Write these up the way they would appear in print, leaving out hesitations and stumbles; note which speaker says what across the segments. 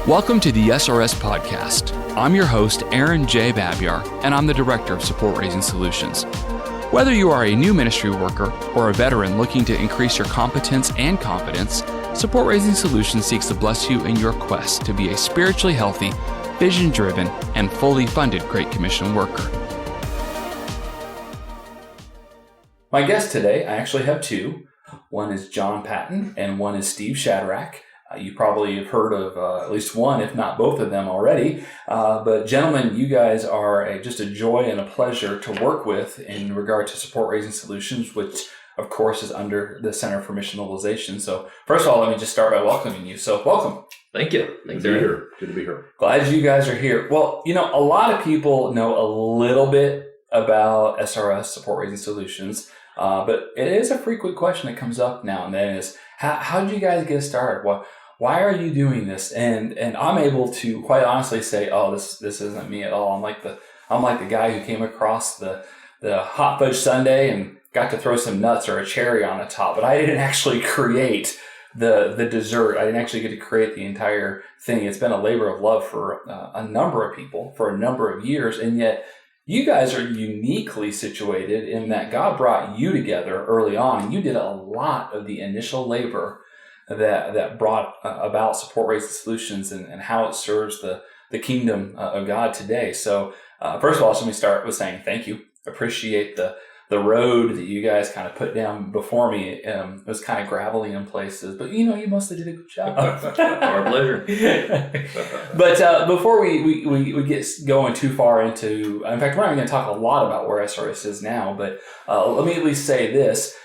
Speaker 1: Welcome to the SRS podcast. I'm your host, Aaron J. Babyar, and I'm the Director of Support Raising Solutions. Whether you are a new ministry worker or a veteran looking to increase your competence and confidence, Support Raising Solutions seeks to bless you in your quest to be a spiritually healthy, vision-driven, and fully funded Great Commission worker. My guests today, I actually have two. One is John Patton and one is Steve Shadrach. You probably have heard of at least one, if not both of them already. But gentlemen, you guys are just a joy and a pleasure to work with in regard to Support Raising Solutions, which of course is under the Center for Mission Mobilization. So first of all, let me just start by welcoming you. So welcome.
Speaker 2: Thank you. Thanks,
Speaker 3: Good to be
Speaker 2: Aaron.
Speaker 3: here. Good to be here.
Speaker 1: Glad you guys are here. Well, you know, a lot of people know a little bit about SRS, Support Raising Solutions, but it is a frequent question that comes up now and then is, how did you guys get started? Why are you doing this? And I'm able to quite honestly say, oh, this isn't me at all. I'm like the guy who came across the hot fudge sundae and got to throw some nuts or a cherry on the top, but I didn't actually create the dessert. I didn't actually get to create the entire thing. It's been a labor of love for a number of people for a number of years, and yet you guys are uniquely situated in that God brought you together early on, and you did a lot of the initial labor that brought about Support Raising Solutions and how it serves the kingdom of God today. So first of all, let me start with saying thank you. Appreciate the road that you guys kind of put down before me. It was kind of gravelly in places, but you know, you mostly did a good job.
Speaker 2: Our pleasure.
Speaker 1: But before we get going too far into, in fact, we're not even going to talk a lot about where SRS is now, but let me at least say this.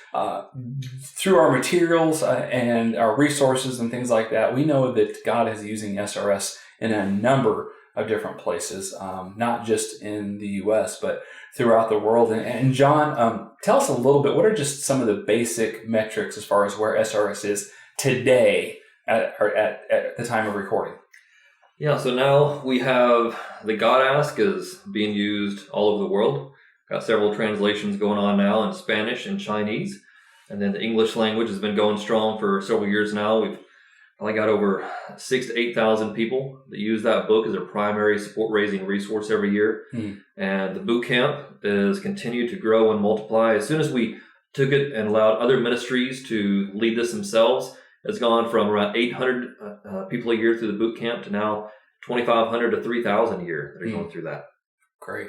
Speaker 1: Through our materials and our resources and things like that, we know that God is using SRS in a number of different places, not just in the U.S., but throughout the world. And John, tell us a little bit, what are just some of the basic metrics as far as where SRS is today at the time of recording?
Speaker 2: Yeah, so now we have the God Ask is being used all over the world. Got several translations going on now in Spanish and Chinese. And then the English language has been going strong for several years now. We've probably got over 6,000 to 8,000 people that use that book as their primary support raising resource every year. And the boot camp is continued to grow and multiply. As soon as we took it and allowed other ministries to lead this themselves, it's gone from around 800 people a year through the boot camp to now 2,500 to 3,000 a year that are going through that.
Speaker 1: Great.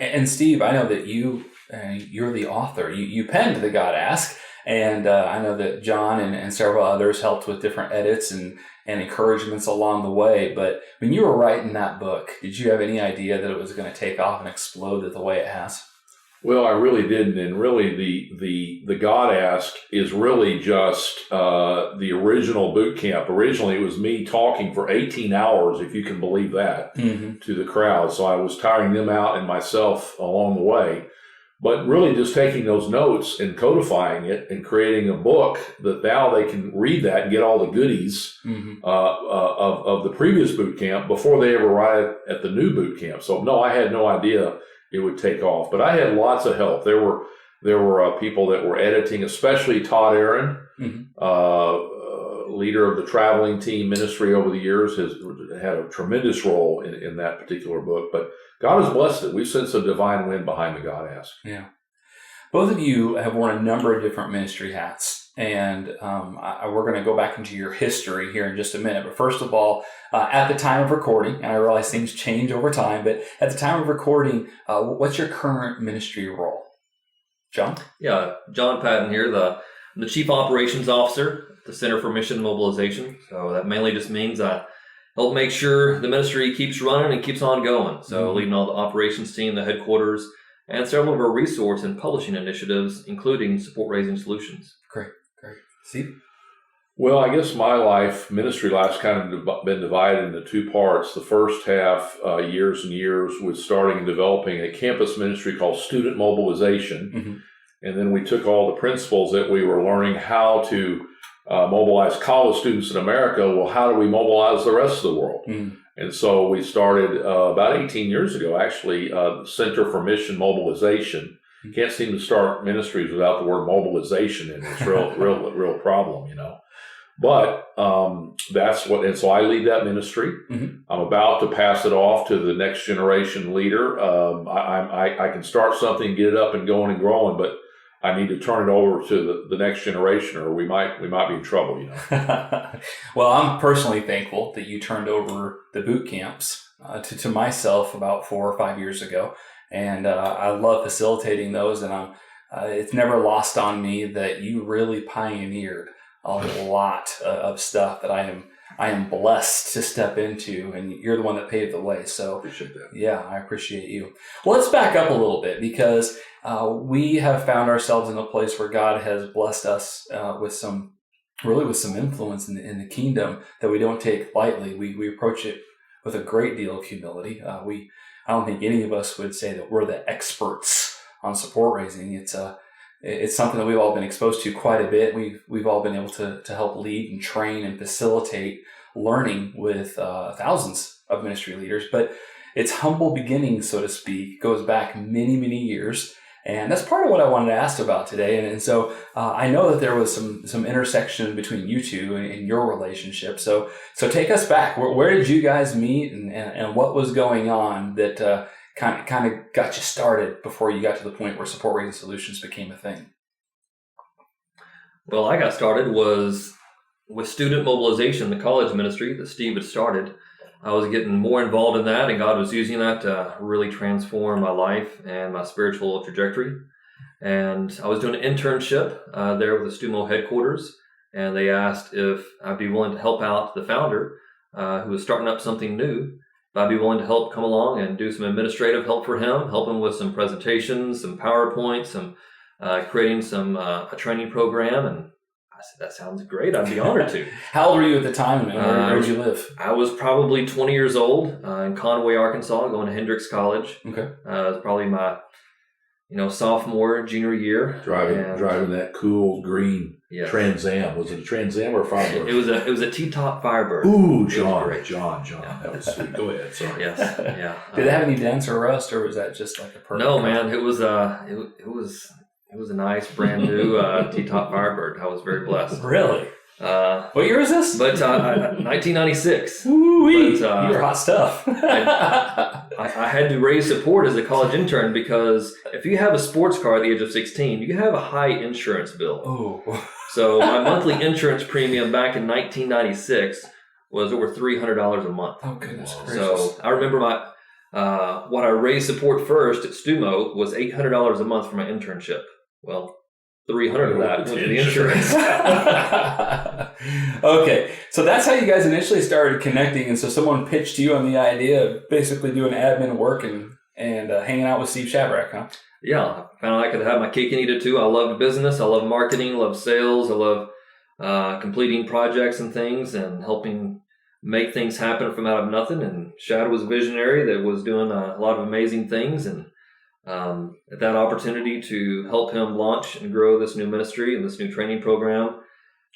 Speaker 1: And Steve, I know that you're the author. You penned the God Ask, and I know that John and several others helped with different edits and encouragements along the way. But when you were writing that book, did you have any idea that it was going to take off and explode the way it has?
Speaker 3: Well, I really didn't, and really the God Ask is really just the original boot camp. Originally, it was me talking for 18 hours, if you can believe that, to the crowd. So I was tiring them out and myself along the way. But really just taking those notes and codifying it and creating a book that now they can read that and get all the goodies of the previous boot camp before they ever arrive at the new boot camp. So no, I had no idea it would take off, but I had lots of help. There were people that were editing, especially Todd Aaron, leader of the traveling team ministry over the years, has had a tremendous role in that particular book. But God has blessed it. We've sent some divine wind behind the God Ask.
Speaker 1: Yeah. Both of you have worn a number of different ministry hats, and we're going to go back into your history here in just a minute. But first of all, at the time of recording, and I realize things change over time, but at the time of recording, what's your current ministry role? John?
Speaker 2: Yeah, John Patton here, the Chief Operations Officer at the Center for Mission Mobilization. So that mainly just means I help make sure the ministry keeps running and keeps on going. So leading all the operations team, the headquarters, and several of our resource and publishing initiatives, including Support Raising Solutions.
Speaker 1: Great. Steve?
Speaker 3: Well, I guess my ministry life's kind of been divided into two parts. The first half, years and years, was starting and developing a campus ministry called Student Mobilization. And then we took all the principles that we were learning how to mobilize college students in America. Well, how do we mobilize the rest of the world? And so we started about 18 years ago, actually, the Center for Mission Mobilization. You can't seem to start ministries without the word mobilization in it. It's a real problem, you know. But that's what, and so I lead that ministry.
Speaker 1: Mhm.
Speaker 3: I'm about to pass it off to the next generation leader. I can start something, get it up and going and growing, but I need to turn it over to the next generation, or we might be in trouble.
Speaker 1: Well, I'm personally thankful that you turned over the boot camps to myself about 4 or 5 years ago, and I love facilitating those. And it's never lost on me that you really pioneered a lot of stuff that I am blessed to step into, and you're the one that paved the way. So
Speaker 3: Appreciate that.
Speaker 1: yeah, I appreciate you. Well, let's back up a little bit, because we have found ourselves in a place where God has blessed us with some influence in the kingdom that we don't take lightly. We approach it with a great deal of humility. I don't think any of us would say that we're the experts on support raising. It's something that we've all been exposed to quite a bit. We've all been able to help lead and train and facilitate learning with thousands of ministry leaders. But its humble beginnings, so to speak, goes back many, many years. And that's part of what I wanted to ask about today. And so I know that there was some intersection between you two and your relationship. So take us back. Where did you guys meet, and what was going on that kind of got you started before you got to the point where support raising solutions became a thing?
Speaker 2: Well, I got started was with student mobilization, the college ministry that Steve had started. I was getting more involved in that, and God was using that to really transform my life and my spiritual trajectory. And I was doing an internship there with the STUMO headquarters, and they asked if I'd be willing to help out the founder who was starting up something new. If I'd be willing to help come along and do some administrative help for him, help him with some presentations, some PowerPoints, some creating some a training program. And I said, that sounds great. I'd be honored to.
Speaker 1: How old were you at the time, and where did you live?
Speaker 2: I was probably 20 years old in Conway, Arkansas, going to Hendrix College.
Speaker 1: Okay.
Speaker 2: It was probably my, sophomore, junior year.
Speaker 3: Driving that cool green Trans Am. Was it a Trans Am or a Firebird?
Speaker 2: It was a T-top Firebird.
Speaker 3: Ooh, John, yeah. That was sweet. Go ahead. Sorry.
Speaker 2: Yes, yeah.
Speaker 1: Did it have any dents or rust, or was that just like a perfect?
Speaker 2: No, man. It was a nice brand new T-top Firebird. I was very blessed.
Speaker 1: Really? What year is this?
Speaker 2: But 1996.
Speaker 1: Ooh-wee.
Speaker 2: But,
Speaker 1: you're hot stuff.
Speaker 2: I had to raise support as a college intern, because if you have a sports car at the age of 16, you have a high insurance bill.
Speaker 1: Oh.
Speaker 2: So my monthly insurance premium back in 1996 was over $300 a month.
Speaker 1: Oh, goodness gracious.
Speaker 2: So I remember what I raised support first at STUMO was $800 a month for my internship. Well, 300 of that went to the insurance.
Speaker 1: Okay, so that's how you guys initially started connecting, and so someone pitched you on the idea of basically doing admin work and hanging out with Steve Shadrach, huh?
Speaker 2: Yeah, I found I could have my cake and eat it too. I love business, I love marketing, I love sales, I love completing projects and things and helping make things happen from out of nothing. And Shad was a visionary that was doing a lot of amazing things, and at that opportunity to help him launch and grow this new ministry and this new training program,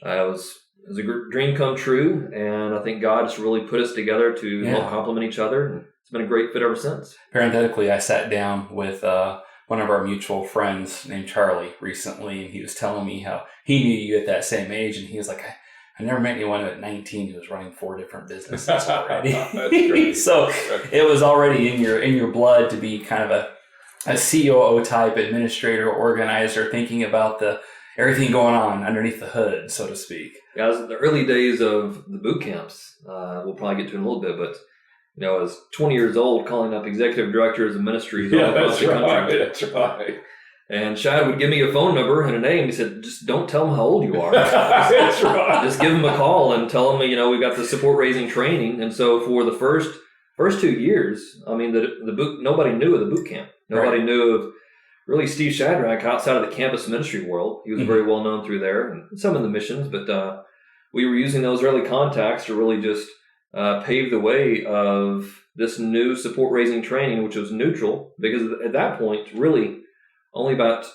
Speaker 2: it was a dream come true. And I think God has really put us together to help complement each other. And it's been a great fit ever since.
Speaker 1: Parenthetically, I sat down with one of our mutual friends named Charlie recently, and he was telling me how he knew you at that same age. And he was like, I never met anyone at 19 who was running 4 different businesses already. So it was already in your blood to be kind of a COO type administrator, organizer, thinking about everything going on underneath the hood, so to speak.
Speaker 2: Guys, the early days of the boot camps, we'll probably get to in a little bit, but I was 20 years old calling up executive directors of ministries all across the country.
Speaker 3: That's right.
Speaker 2: And Shad would give me a phone number and a name. He said, just don't tell them how old you are.
Speaker 3: That's right.
Speaker 2: Just give them a call and tell them, we've got the support raising training. And so for the first 2 years, nobody knew of the boot camp. Nobody knew of really Steve Shadrach outside of the campus ministry world. He was very well known through there, and some in the missions, but we were using those early contacts to really just pave the way of this new support raising training, which was neutral, because at that point, really only about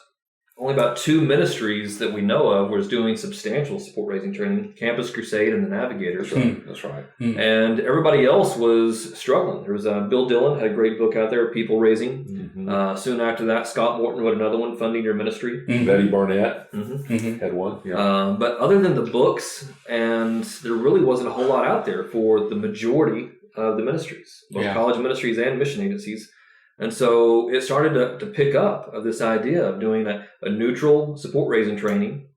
Speaker 2: only about 2 ministries that we know of was doing substantial support raising training: Campus Crusade and the Navigators.
Speaker 3: That's right.
Speaker 2: And everybody else was struggling. There was Bill Dillon had a great book out there, People Raising. Soon after that, Scott Morton wrote another one, Funding Your Ministry.
Speaker 3: Betty Barnett had one. Yeah.
Speaker 2: But other than the books, and there really wasn't a whole lot out there for the majority of the ministries, both college ministries and mission agencies. And so it started to pick up of this idea of doing a neutral support raising training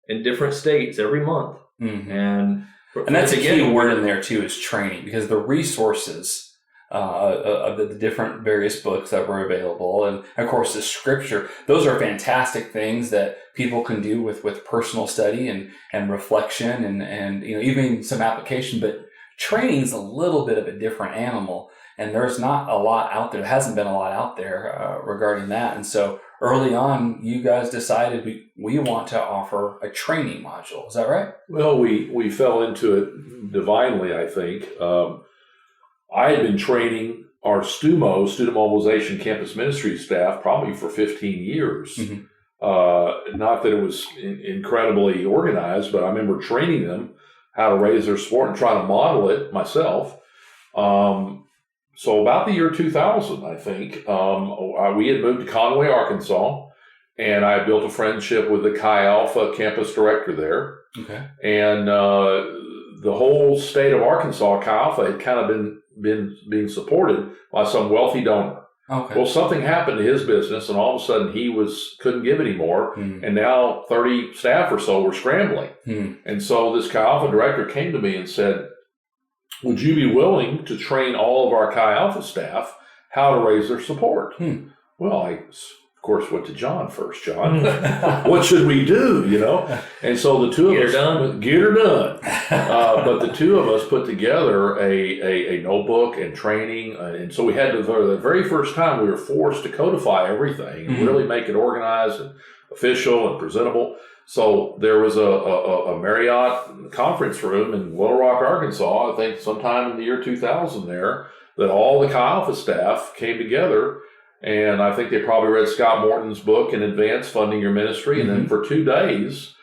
Speaker 2: in different states every month. And
Speaker 1: that's a key word in there too, is training, because the resources of the different various books that were available, and of course the scripture, those are fantastic things that people can do with personal study and reflection and even some application. But training is a little bit of a different animal. And there's not a lot out there. There hasn't been a lot out there regarding that. And so early on, you guys decided we want to offer a training module. Is that right?
Speaker 3: Well, we fell into it divinely, I think. I had been training our STUMO, Student Mobilization Campus Ministry staff, probably for 15 years. Not that it was incredibly organized, but I remember training them how to raise their support and trying to model it myself. So about the year 2000, I think, we had moved to Conway, Arkansas, and I built a friendship with the Chi Alpha campus director there.
Speaker 1: Okay.
Speaker 3: And the whole state of Arkansas, Chi Alpha had kind of been being supported by some wealthy donor.
Speaker 1: Okay.
Speaker 3: Well, something happened to his business, and all of a sudden he couldn't give anymore, and now 30 staff or so were scrambling. And so this Chi Alpha director came to me and said, would you be willing to train all of our Chi Alpha staff how to raise their support? Well, I, of course, went to John first. John, what should we do? And so the two of us get her done. But the two of us put together a notebook and training, and so we had to, for the very first time, we were forced to codify everything and really make it organized and official and presentable. So there was a Marriott conference room in Little Rock, Arkansas, I think sometime in the year 2000 there, that all the Chi Alpha staff came together, and I think they probably read Scott Morton's book in advance, Funding Your Ministry, and then for 2 days,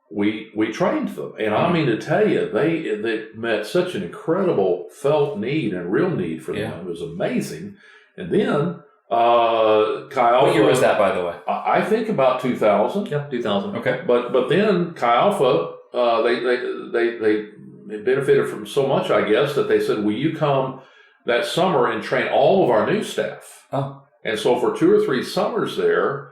Speaker 3: we trained them. And I mean to tell you, they met such an incredible felt need and real need for them. It was amazing. And then Chi Alpha.
Speaker 1: What year was that, by the way?
Speaker 3: I think about 2000.
Speaker 2: Yeah, 2000.
Speaker 1: Okay.
Speaker 3: But then Chi Alpha, they benefited from so much, I guess, that they said, will you come that summer and train all of our new staff?
Speaker 1: Oh.
Speaker 3: And so for 2 or 3 summers there,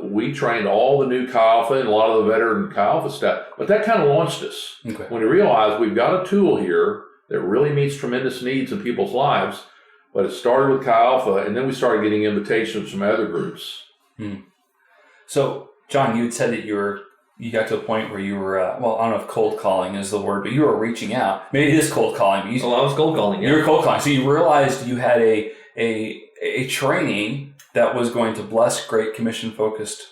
Speaker 3: we trained all the new Chi Alpha and a lot of the veteran Chi Alpha staff. But that kind of launched us.
Speaker 1: Okay.
Speaker 3: When we realized we've got a tool here that really meets tremendous needs in people's lives. But it started with Chi Alpha, and then we started getting invitations from other groups.
Speaker 1: So, John, you had said that you got to a point where you were, I don't know if cold calling is the word, but you were reaching out. Maybe it is cold calling. But
Speaker 2: I was cold calling.
Speaker 1: You were cold calling. So you realized you had a training that was going to bless Great Commission focused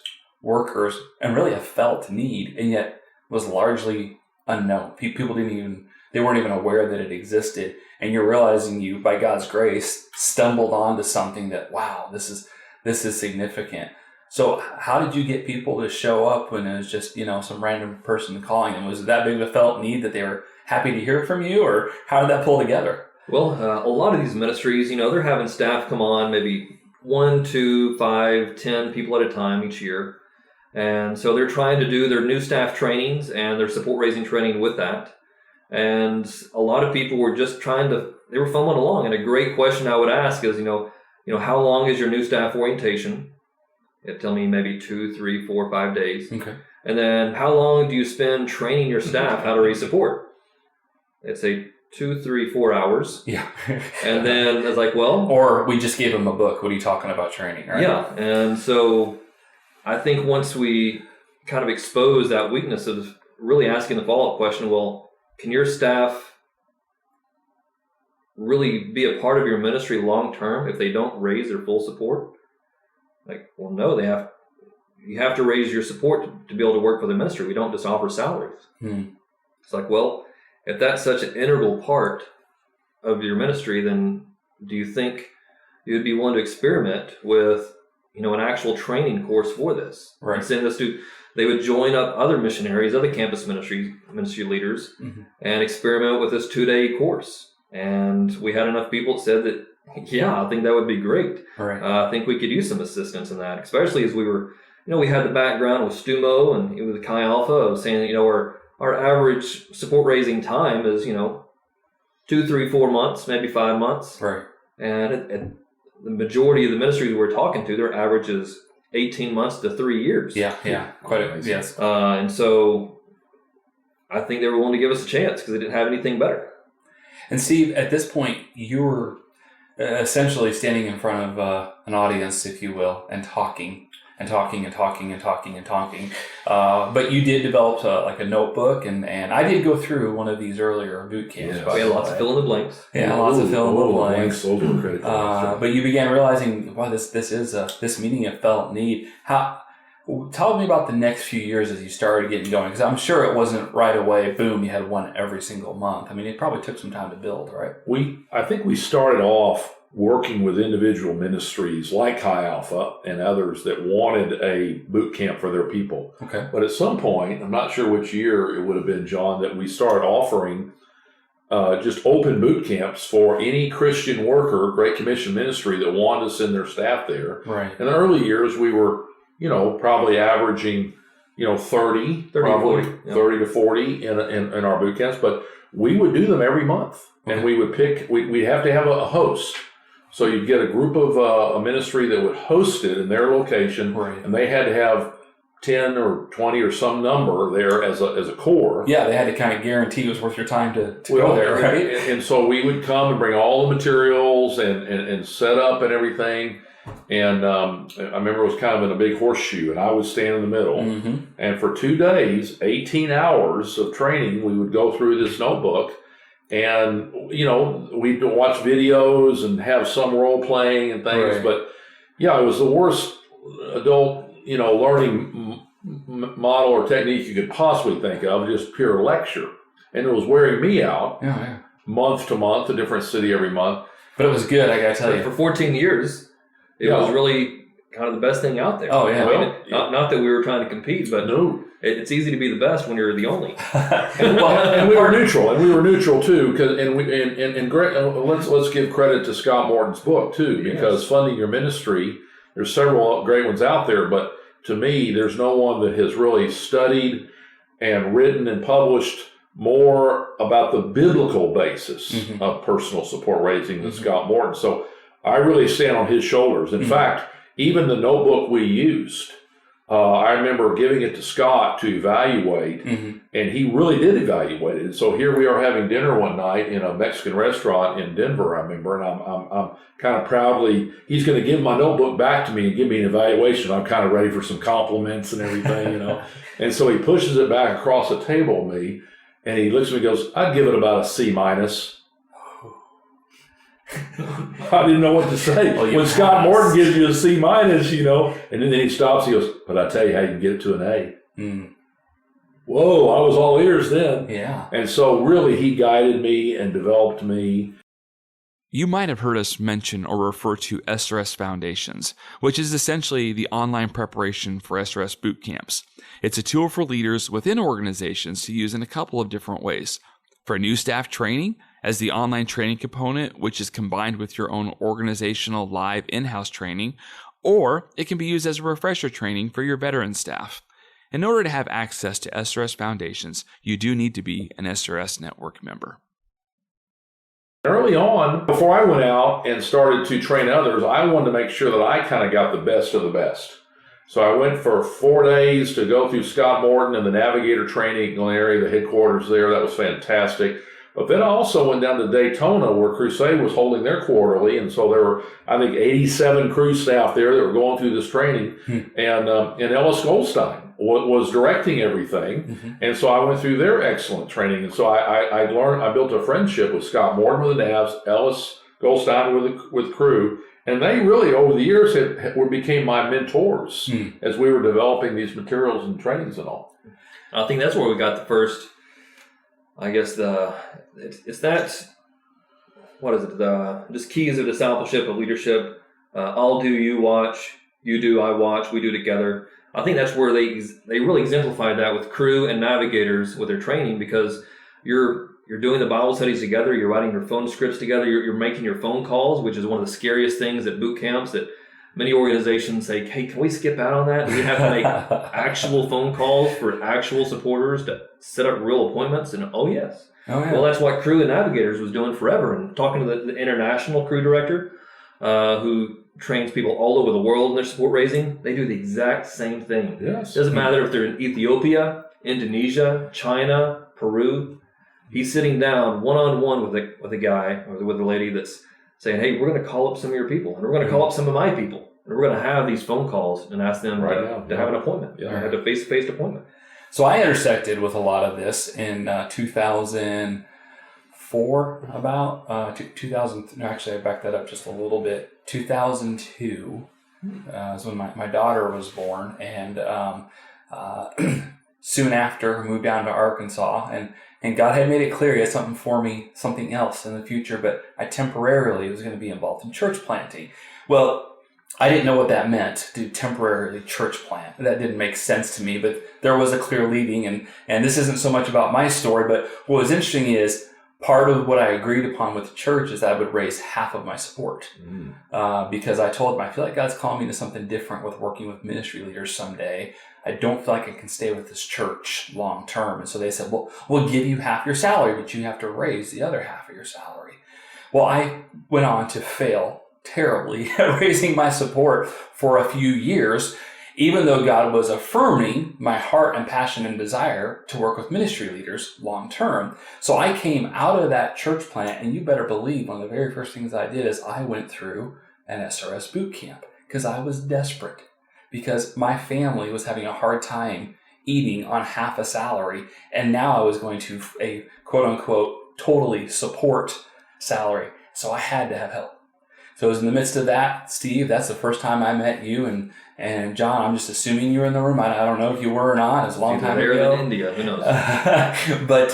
Speaker 1: workers and really a felt need, and yet was largely unknown. People they weren't even aware that it existed. And you're realizing you, by God's grace, stumbled onto something that, wow, this is significant. So how did you get people to show up when it was just, some random person calling them? Was it that big of a felt need that they were happy to hear from you, or how did that pull together?
Speaker 2: Well, a lot of these ministries, they're having staff come on maybe 1, 2, 5, 10 people at a time each year. And so they're trying to do their new staff trainings and their support raising training with that. And a lot of people were just they were fumbling along. And a great question I would ask is, how long is your new staff orientation? It'd tell me maybe 2, 3, 4, 5 days.
Speaker 1: Okay.
Speaker 2: And then how long do you spend training your staff how to raise support? It'd say 2, 3, 4 hours.
Speaker 1: Yeah.
Speaker 2: And then it's like, well.
Speaker 1: Or we just gave them a book. What are you talking about training, right?
Speaker 2: Yeah. And so I think once we kind of expose that weakness of really asking the follow-up question, well, can your staff really be a part of your ministry long-term if they don't raise their full support? Like, well, no, you have to raise your support to be able to work for the ministry. We don't just offer salaries. It's like, well, if that's such an integral part of your ministry, then do you think you would be willing to experiment with, an actual training course for this.
Speaker 1: Right.
Speaker 2: And send us to. They would join up other missionaries, other campus ministry leaders, and experiment with this 2-day course. And we had enough people that said that, yeah, I think that would be great.
Speaker 1: Right.
Speaker 2: I think we could use some assistance in that, especially as we were, we had the background with STUMO and with Chi Alpha of saying that, our average support raising time is, 2, 3, 4 months, maybe 5 months.
Speaker 1: Right.
Speaker 2: And the majority of the ministries we're talking to, their average is 18 months to 3 years.
Speaker 1: Yeah. Quite a yes.
Speaker 2: And so I think they were willing to give us a chance because they didn't have anything better.
Speaker 1: And Steve, at this point, you were essentially standing in front of an audience, if you will, and talking. But you did develop like a notebook, and I did go through one of these earlier boot camps.
Speaker 2: We had lots of fill in the blanks.
Speaker 1: Yeah, lots of fill in the blanks.
Speaker 3: Those were critical.
Speaker 1: But you began realizing, wow, this meeting of felt need. Tell me about the next few years as you started getting going, because I'm sure it wasn't right away. Boom, you had one every single month. I mean, it probably took some time to build, right?
Speaker 3: I think we started off working with individual ministries like Chi Alpha and others that wanted a boot camp for their people.
Speaker 1: Okay.
Speaker 3: But at some point, I'm not sure which year it would have been, John, that we started offering just open boot camps for any Christian worker, Great Commission ministry that wanted to send their staff there.
Speaker 1: Right.
Speaker 3: In the early years, we were, probably averaging, 30 to 40 in our boot camps, but we would do them every month. Okay. And we would we'd have to have a host. So you'd get a group of a ministry that would host it in their location,
Speaker 1: right.
Speaker 3: And they had to have 10 or 20 or some number there as a core.
Speaker 1: Yeah, they had to kind of guarantee it was worth your time to go there, right?
Speaker 3: And so we would come and bring all the materials and set up and everything. And I remember it was kind of in a big horseshoe, and I would stand in the middle. Mm-hmm. And for 2 days, 18 hours of training, we would go through this notebook. And, we'd watch videos and have some role playing and things. Right. But, yeah, it was the worst adult, learning model or technique you could possibly think of, just pure lecture. And it was wearing me out month to month, a different city every month.
Speaker 1: But it was good, I got to tell you.
Speaker 2: For 14 years, it was really kind of the best thing out there.
Speaker 1: Oh, yeah.
Speaker 2: Not that we were trying to compete, but
Speaker 3: no.
Speaker 2: It's easy to be the best when you're the only.
Speaker 3: and we were neutral too. Let's give credit to Scott Morton's book too, because funding your ministry. There's several great ones out there, but to me, there's no one that has really studied and written and published more about the biblical basis of personal support raising than Scott Morton. So I really stand on his shoulders. In fact, even the notebook we used. I remember giving it to Scott to evaluate, and he really did evaluate it. And so here we are having dinner one night in a Mexican restaurant in Denver, I remember, and I'm kind of proudly, he's going to give my notebook back to me and give me an evaluation. I'm kind of ready for some compliments and everything, And so he pushes it back across the table at me, and he looks at me and goes, I'd give it about a C-. I didn't know what to say. Well, when Scott Morton gives you a C-, and then he stops, he goes, but I tell you how you can get it to an A. Whoa, I was all ears then.
Speaker 1: Yeah.
Speaker 3: And so really he guided me and developed me.
Speaker 4: You might have heard us mention or refer to SRS Foundations, which is essentially the online preparation for SRS boot camps. It's a tool for leaders within organizations to use in a couple of different ways. For new staff training, as the online training component, which is combined with your own organizational live in-house training, or it can be used as a refresher training for your veteran staff. In order to have access to SRS Foundations, you do need to be an SRS Network member.
Speaker 3: Early on, before I went out and started to train others, I wanted to make sure that I kind of got the best of the best. So I went for 4 days to go through Scott Morton and the Navigator training area, the headquarters there. That was fantastic. But then I also went down to Daytona where Crusade was holding their quarterly. And so there were, I think, 87 crew staff there that were going through this training. And Ellis Goldstein was directing everything. And so I went through their excellent training. And so I built a friendship with Scott Morton with the Navs, Ellis Goldstein with crew. And they really, over the years, became my mentors as we were developing these materials and trainings and all.
Speaker 2: I think that's where we got the first, I guess, it's that, what is it, just keys of discipleship, of leadership. I'll do, you watch, you do, I watch, we do together. I think that's where they really exemplified that with crew and navigators with their training, because you're doing the Bible studies together, you're writing your phone scripts together, you're making your phone calls, which is one of the scariest things at boot camps, that many organizations say, hey, can we skip out on that? Do we have to make actual phone calls for actual supporters to set up real appointments? And oh, yes.
Speaker 1: Oh, yeah.
Speaker 2: Well, that's what Crew and Navigators was doing forever. And talking to the international crew director, who trains people all over the world in their support raising, they do the exact same thing.
Speaker 3: Yes.
Speaker 2: Doesn't matter if they're in Ethiopia, Indonesia, China, Peru. He's sitting down one-on-one with a guy or with a lady that's saying, hey, we're going to call up some of your people, and we're going to call up some of my people, and we're going to have these phone calls and ask them to have an appointment, have a face-to-face appointment.
Speaker 1: So I intersected with a lot of this in 2004, about 2000. Actually, I backed that up just a little bit. 2002 is when my daughter was born, and soon after, moved down to Arkansas, and God had made it clear He had something for me, something else in the future, but I temporarily was going to be involved in church planting. Well, I didn't know what that meant, to temporarily church plant. That didn't make sense to me, but there was a clear leading, and this isn't so much about my story, but what was interesting is part of what I agreed upon with the church is that I would raise half of my support, because I told them, I feel like God's calling me to something different with working with ministry leaders someday. I don't feel like I can stay with this church long term. And so they said, well, we'll give you half your salary, but you have to raise the other half of your salary. Well, I went on to fail terribly at raising my support for a few years, even though God was affirming my heart and passion and desire to work with ministry leaders long term. So I came out of that church plant, and you better believe one of the very first things I did is I went through an SRS boot camp, because I was desperate, because my family was having a hard time eating on half a salary, and now I was going to a quote-unquote totally support salary. So I had to have help. So it was in the midst of that, Steve, that's the first time I met you, and John, I'm just assuming you were in the room. I don't know if you were or not. It was a long time ago.
Speaker 2: There in India, who knows?
Speaker 1: But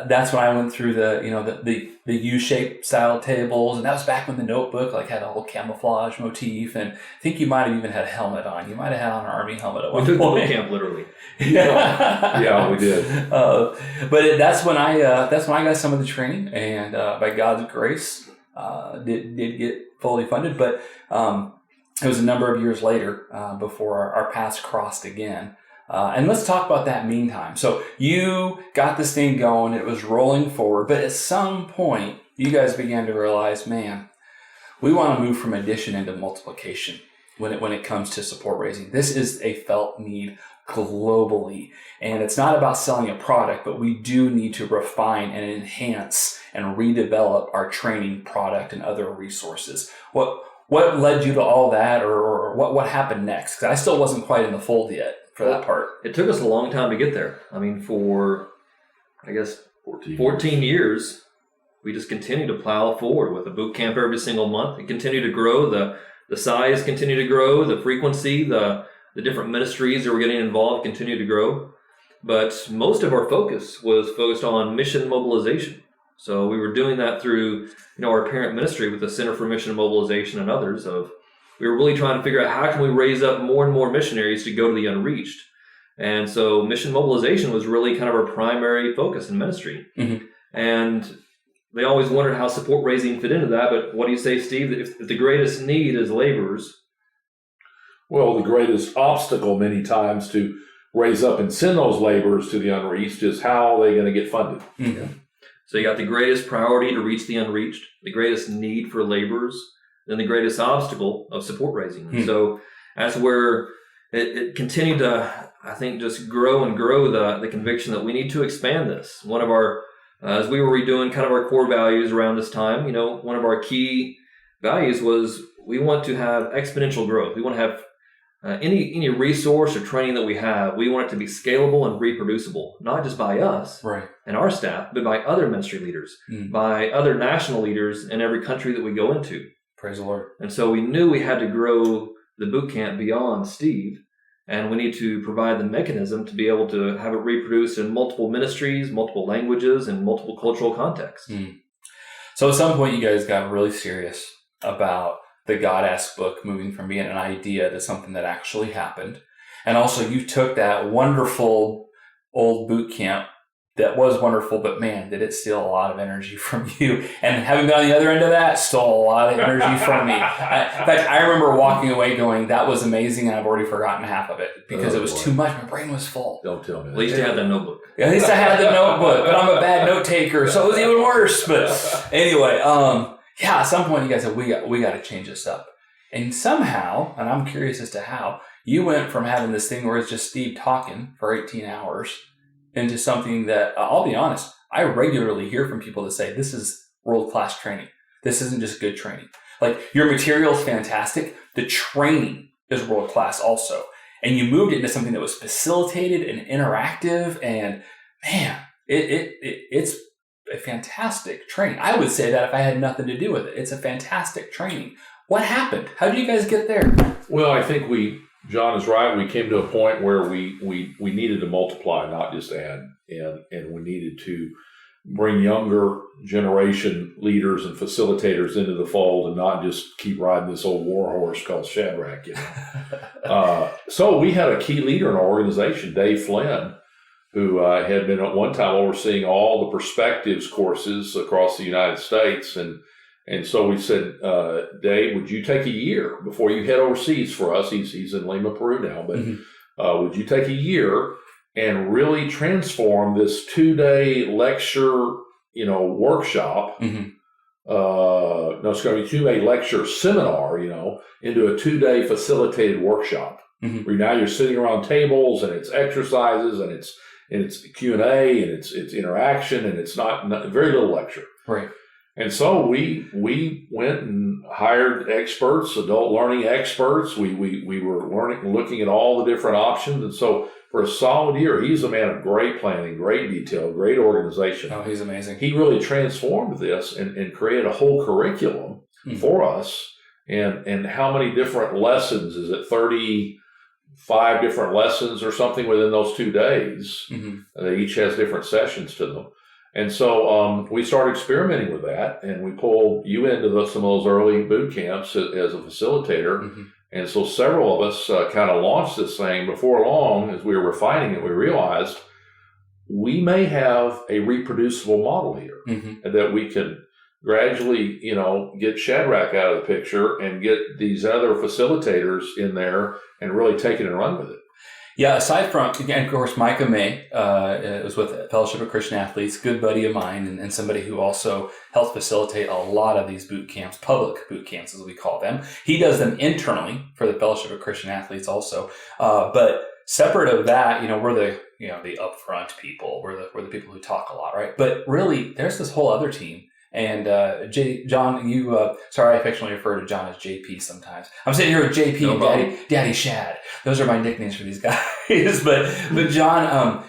Speaker 1: that's when I went through the U-shaped style tables, and that was back when the notebook had a whole camouflage motif, and I think you might have even had a helmet on. You might have had on an army helmet at one point.
Speaker 2: We took the boot camp literally.
Speaker 3: Yeah, we did.
Speaker 1: But that's when I got some of the training, and by God's grace, did get fully funded. But it was a number of years later before our paths crossed again. And let's talk about that meantime. So you got this thing going, it was rolling forward, but at some point you guys began to realize, man, we want to move from addition into multiplication when it comes to support raising. This is a felt need globally. And it's not about selling a product, but we do need to refine and enhance and redevelop our training product and other resources. What led you to all that, or what happened next? Because I still wasn't quite in the fold yet for that part.
Speaker 2: It took us a long time to get there. I mean, for, I guess, 14 years, we just continued to plow forward with a boot camp every single month. It continued to grow. The size continued to grow. The frequency, the different ministries that were getting involved continued to grow. But most of our focus was focused on mission mobilization. So we were doing that through, our parent ministry with the Center for Mission Mobilization and others. We were really trying to figure out how can we raise up more and more missionaries to go to the unreached. And so mission mobilization was really kind of our primary focus in ministry. Mm-hmm. And they always wondered how support raising fit into that. But what do you say, Steve? If the greatest need is laborers?
Speaker 3: Well, the greatest obstacle many times to raise up and send those laborers to the unreached is how are they going to get funded.
Speaker 1: Mm-hmm.
Speaker 2: So you got the greatest priority to reach the unreached, the greatest need for laborers, then the greatest obstacle of support raising. Mm-hmm. So that's where it continued to, I think, just grow and grow the conviction that we need to expand this. One of our, as we were redoing kind of our core values around this time, one of our key values was we want to have exponential growth. We want to have any resource or training that we have, we want it to be scalable and reproducible, not just by us and our staff, but by other ministry leaders, by other national leaders in every country that we go into.
Speaker 1: Praise the Lord.
Speaker 2: And so we knew we had to grow the boot camp beyond Steve, and we need to provide the mechanism to be able to have it reproduced in multiple ministries, multiple languages, and multiple cultural contexts.
Speaker 1: So at some point you guys got really serious about the God Ask book, moving from being an idea to something that actually happened. And also you took that wonderful old boot camp that was wonderful, but man, did it steal a lot of energy from you. And having been on the other end of that, stole a lot of energy from me. In fact, I remember walking away going, that was amazing, and I've already forgotten half of it because it was too much. My brain was full.
Speaker 3: Don't tell me that.
Speaker 2: At least you had that notebook.
Speaker 1: At least I had the notebook, but I'm a bad note taker, so it was even worse. But anyway, at some point you guys said, we got to change this up. And somehow, and I'm curious as to how, you went from having this thing where it's just Steve talking for 18 hours into something that, I'll be honest, I regularly hear from people that say, this is world-class training. This isn't just good training. Like, your material is fantastic. The training is world-class also. And you moved it into something that was facilitated and interactive, and man, it's a fantastic training. I would say that if I had nothing to do with it. It's a fantastic training. What happened? How did you guys get there?
Speaker 3: Well, I think John is right. We came to a point where we needed to multiply, not just add, and we needed to bring younger generation leaders and facilitators into the fold, and not just keep riding this old war horse called Shadrach. So we had a key leader in our organization, Dave Flynn, who had been at one time overseeing all the perspectives courses across the United States, and so we said, Dave, would you take a year before you head overseas for us? He's in Lima, Peru now, but would you take a year and really transform this 2-day lecture, workshop? No, it's going to be 2-day lecture seminar, into a 2-day facilitated workshop. Where now you're sitting around tables, and it's exercises, and it's Q&A, and it's interaction, and it's not very little lecture.
Speaker 1: Right.
Speaker 3: And so we went and hired experts, adult learning experts. We were looking at all the different options. And so for a solid year, he's a man of great planning, great detail, great organization.
Speaker 1: Oh, he's amazing.
Speaker 3: He really transformed this and created a whole curriculum for us. And how many different lessons? Is it 35 different lessons or something within those 2 days? They each has different sessions to them. And so we started experimenting with that, and we pulled you into some of those early boot camps as a facilitator. And so several of us kind of launched this thing. Before long, as we were refining it, we realized we may have a reproducible model here, and that we can gradually, get Shadrach out of the picture and get these other facilitators in there and really take it and run with it.
Speaker 1: Yeah, aside from, again, of course, Micah May was with Fellowship of Christian Athletes, good buddy of mine, and somebody who also helps facilitate a lot of these boot camps, public boot camps as we call them. He does them internally for the Fellowship of Christian Athletes also. But separate of that, we're the upfront people. We're the people who talk a lot, right? But really, there's this whole other team. And John, you sorry, I affectionately refer to John as JP sometimes. I'm sitting here with JP and Daddy Shad. Those are my nicknames for these guys. but John,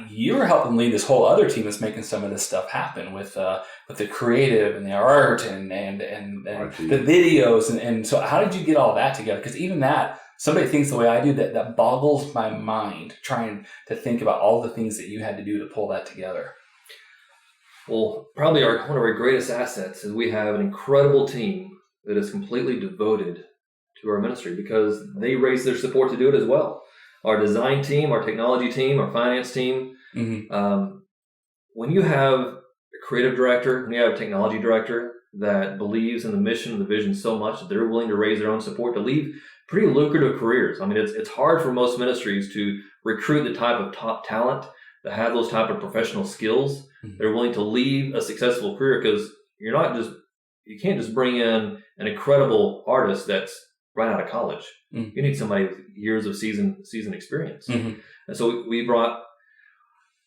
Speaker 1: you were helping lead this whole other team that's making some of this stuff happen with the creative and the art and the videos and so how did you get all that together? Because even that, somebody thinks the way I do, that boggles my mind trying to think about all the things that you had to do to pull that together.
Speaker 2: Well, probably one of our greatest assets is we have an incredible team that is completely devoted to our ministry because they raise their support to do it as well. Our design team, our technology team, our finance team. When you have a creative director, when you have a technology director that believes in the mission and the vision so much that they're willing to raise their own support to leave pretty lucrative careers. I mean, it's hard for most ministries to recruit the type of top talent that have those type of professional skills. They're willing to leave a successful career because you can't just bring in an incredible artist that's right out of college. You need somebody with years of seasoned experience. And so we brought,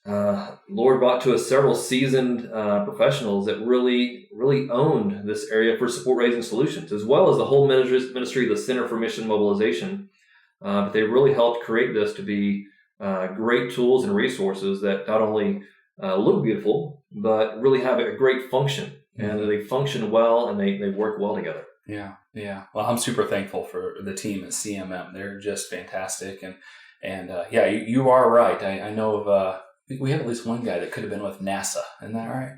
Speaker 2: Lord brought to us several seasoned professionals that really owned this area for support raising solutions, as well as the whole ministry, the Center for Mission Mobilization. But they really helped create this to be great tools and resources that not only look beautiful, but really have a great function. And they function well and they work well together.
Speaker 1: Yeah. Well, I'm super thankful for the team at CMM. They're just fantastic. And you are right. I know of, we have at least one guy that could have been with NASA. Isn't that right?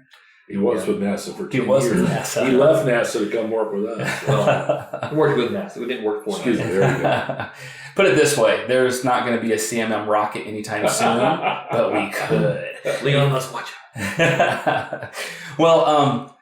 Speaker 3: He was with NASA for 10
Speaker 1: He was
Speaker 3: years.
Speaker 1: with NASA.
Speaker 3: He left NASA to come work with us.
Speaker 2: Well, we worked with NASA. We didn't work for
Speaker 3: Excuse
Speaker 2: NASA.
Speaker 3: me, there you go.
Speaker 1: Put it this way, there's not going to be a CMM rocket anytime soon, but we could.
Speaker 2: Leon must watch out.
Speaker 1: Well,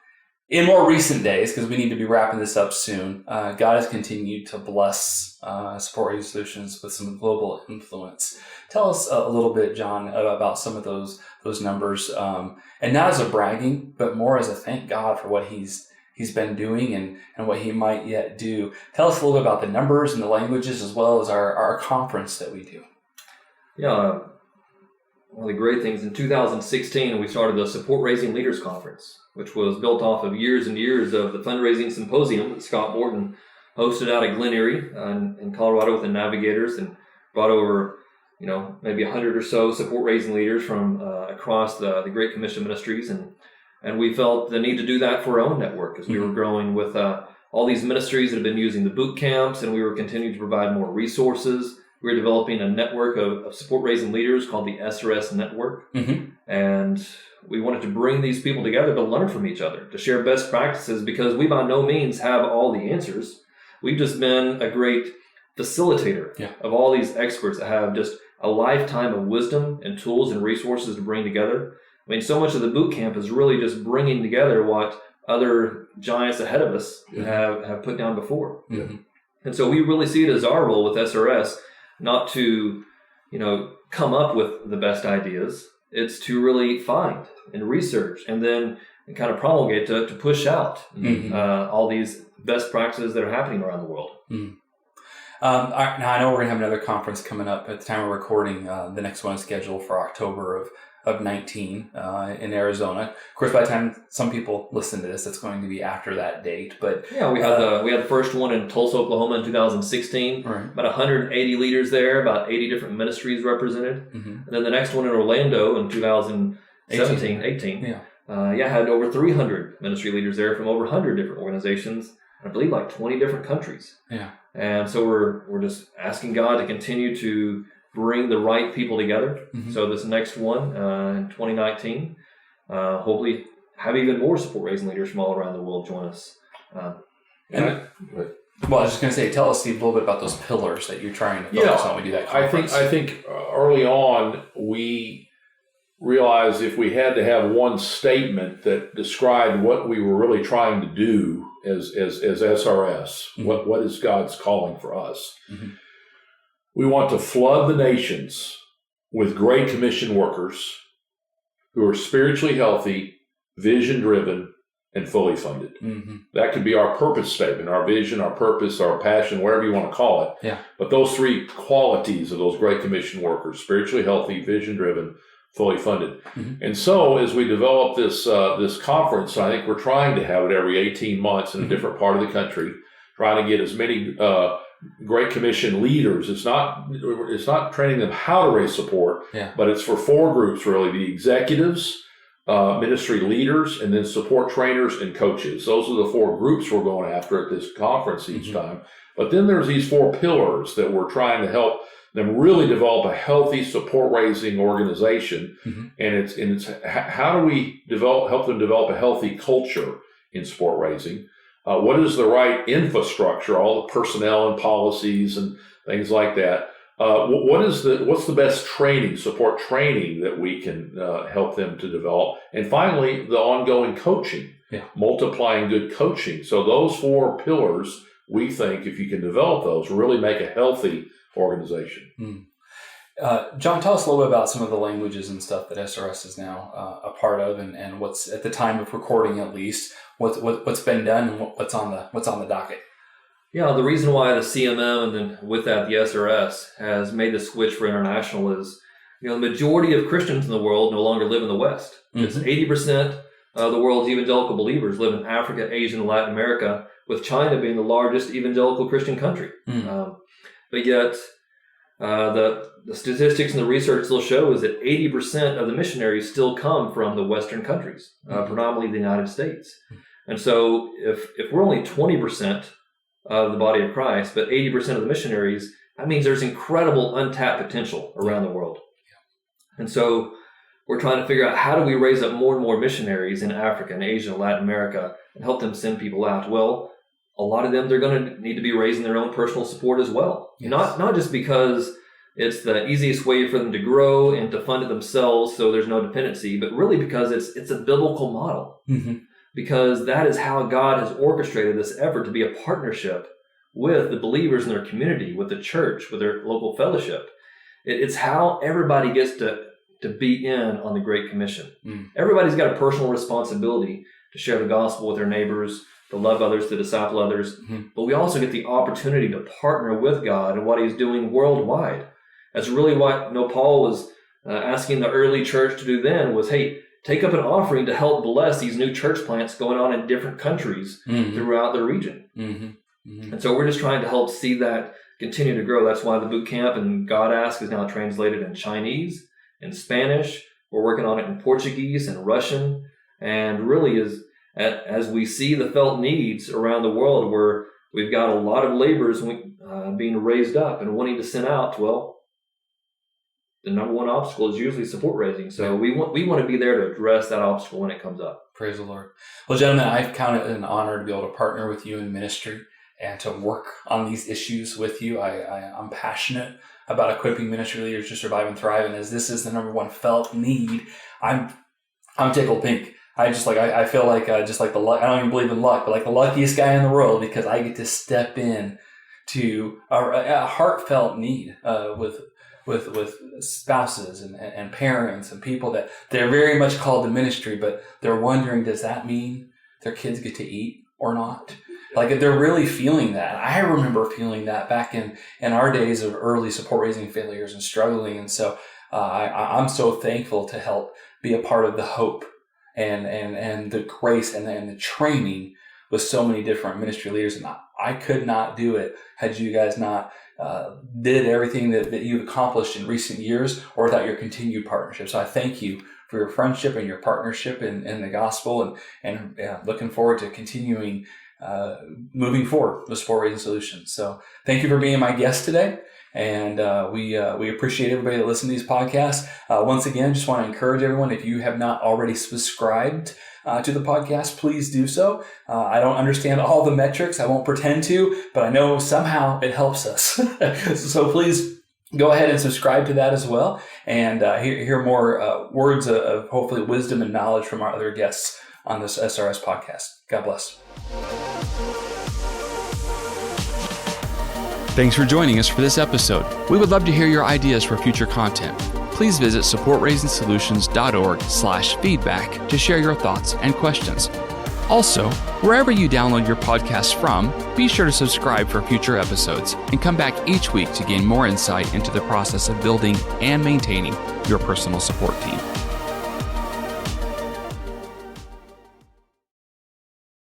Speaker 1: in more recent days, because we need to be wrapping this up soon, God has continued to bless Support Raising Solutions with some global influence. Tell us a little bit, John, about some of those numbers, and not as a bragging, but more as a thank God for what He's been doing and what He might yet do. Tell us a little bit about the numbers and the languages, as well as our conference that we do.
Speaker 2: Yeah, one of the great things, in 2016, we started the Support Raising Leaders Conference, which was built off of years and years of the fundraising symposium that Scott Morton hosted out at Glen Erie in Colorado with the Navigators, and brought over, maybe 100 or so support raising leaders from across the Great Commission ministries, and we felt the need to do that for our own network as we were growing with all these ministries that have been using the boot camps, and we were continuing to provide more resources. We were developing a network of support raising leaders called the SRS network, and we wanted to bring these people together to learn from each other, to share best practices, because we by no means have all the answers. We've just been a great facilitator of all these experts that have just a lifetime of wisdom and tools and resources to bring together. I mean, so much of the boot camp is really just bringing together what other giants ahead of us have put down before. And so we really see it as our role with SRS, not to, come up with the best ideas. It's to really find and research and then kind of promulgate to push out all these best practices that are happening around the world.
Speaker 1: Now, I know we're going to have another conference coming up at the time we're recording. The next one is scheduled for October of 19 in Arizona. Of course, by the time some people listen to this, it's going to be after that date. But
Speaker 2: yeah, we had the first one in Tulsa, Oklahoma in 2016.
Speaker 1: Right.
Speaker 2: About 180 leaders there, about 80 different ministries represented. And then the next one in Orlando in 2018. Had over 300 ministry leaders there from over 100 different organizations. I believe like 20 different countries.
Speaker 1: Yeah.
Speaker 2: And so we're just asking God to continue to bring the right people together. So this next one in 2019, hopefully have even more support raising leaders from all around the world join us.
Speaker 1: Well, I was just going to say, tell us, Steve, a little bit about those pillars that you're trying to focus on when we do that conference.
Speaker 3: I think early on we realized if we had to have one statement that described what we were really trying to do as SRS, what is God's calling for us? We want to flood the nations with Great Commission workers who are spiritually healthy, vision-driven, and fully funded. That could be our purpose statement, our vision, our purpose, our passion, whatever you want to call it.
Speaker 1: Yeah.
Speaker 3: But those three qualities of those Great Commission workers, spiritually healthy, vision-driven, fully funded. And so as we develop this conference, I think we're trying to have it every 18 months in a different part of the country, trying to get as many Great Commission leaders. It's not training them how to raise support, but it's for four groups really: the executives, ministry leaders, and then support trainers and coaches. Those are the four groups we're going after at this conference each time. But then there's these four pillars that we're trying to help them really develop a healthy support raising organization. And it's how do we help them develop a healthy culture in support raising? What is the right infrastructure, all the personnel and policies and things like that? What's the best support training that we can help them to develop? And finally, the ongoing coaching, multiplying good coaching. So those four pillars, we think if you can develop those, really make a healthy organization.
Speaker 1: John, tell us a little bit about some of the languages and stuff that SRS is now a part of, and what's at the time of recording, at least, what's been done and what's on the docket.
Speaker 2: Yeah, the reason why the CMM and then with that the SRS has made the switch for international is, the majority of Christians in the world no longer live in the West. It's 80% of the world's evangelical believers live in Africa, Asia, and Latin America, with China being the largest evangelical Christian country. But yet, the statistics and the research still show is that 80% of the missionaries still come from the Western countries, predominantly the United States. And so if we're only 20% of the body of Christ, but 80% of the missionaries, that means there's incredible untapped potential around the world. And so we're trying to figure out how do we raise up more and more missionaries in Africa and Asia, Latin America, and help them send people out. Well, a lot of them, they're going to need to be raising their own personal support as well.
Speaker 1: Yes.
Speaker 2: Not just because it's the easiest way for them to grow and to fund it themselves so there's no dependency, but really because it's a biblical model.
Speaker 1: Mm-hmm.
Speaker 2: Because that is how God has orchestrated this effort to be a partnership with the believers in their community, with the church, with their local fellowship. It's how everybody gets to be in on the Great Commission. Everybody's got a personal responsibility to share the gospel with their neighbors, to love others, to disciple others. But we also get the opportunity to partner with God in what he's doing worldwide. That's really what Paul was asking the early church to do then was, hey, take up an offering to help bless these new church plants going on in different countries throughout the region. And so we're just trying to help see that continue to grow. That's why the boot camp and God Ask is now translated in Chinese, in Spanish. We're working on it in Portuguese and Russian. And really, as we see the felt needs around the world where we've got a lot of laborers being raised up and wanting to send out, well, the number one obstacle is usually support raising. So we want to be there to address that obstacle when it comes up.
Speaker 1: Praise the Lord. Well, gentlemen, I've counted it an honor to be able to partner with you in ministry and to work on these issues with you. I'm passionate about equipping ministry leaders to survive and thrive. And as this is the number one felt need, I'm tickled pink. I feel like just like I don't even believe in luck, but like the luckiest guy in the world because I get to step in to a heartfelt need with spouses and parents and people that they're very much called to ministry, but they're wondering, does that mean their kids get to eat or not? Like they're really feeling that. I remember feeling that back in our days of early support raising failures and struggling. And so I'm so thankful to help be a part of the hope and the grace and the training with so many different ministry leaders. And I could not do it had you guys not did everything that you've accomplished in recent years or without your continued partnership. So I thank you for your friendship and your partnership in the gospel and looking forward to continuing moving forward with Support Raising Solutions. So thank you for being my guest today. And we appreciate everybody that listens to these podcasts. Once again, just want to encourage everyone, if you have not already subscribed to the podcast, please do so. I don't understand all the metrics. I won't pretend to, but I know somehow it helps us. So please go ahead and subscribe to that as well and hear more words of hopefully wisdom and knowledge from our other guests on this SRS podcast. God bless.
Speaker 4: Thanks for joining us for this episode. We would love to hear your ideas for future content. Please visit supportraisingsolutions.org/feedback to share your thoughts and questions. Also, wherever you download your podcasts from, be sure to subscribe for future episodes and come back each week to gain more insight into the process of building and maintaining your personal support team.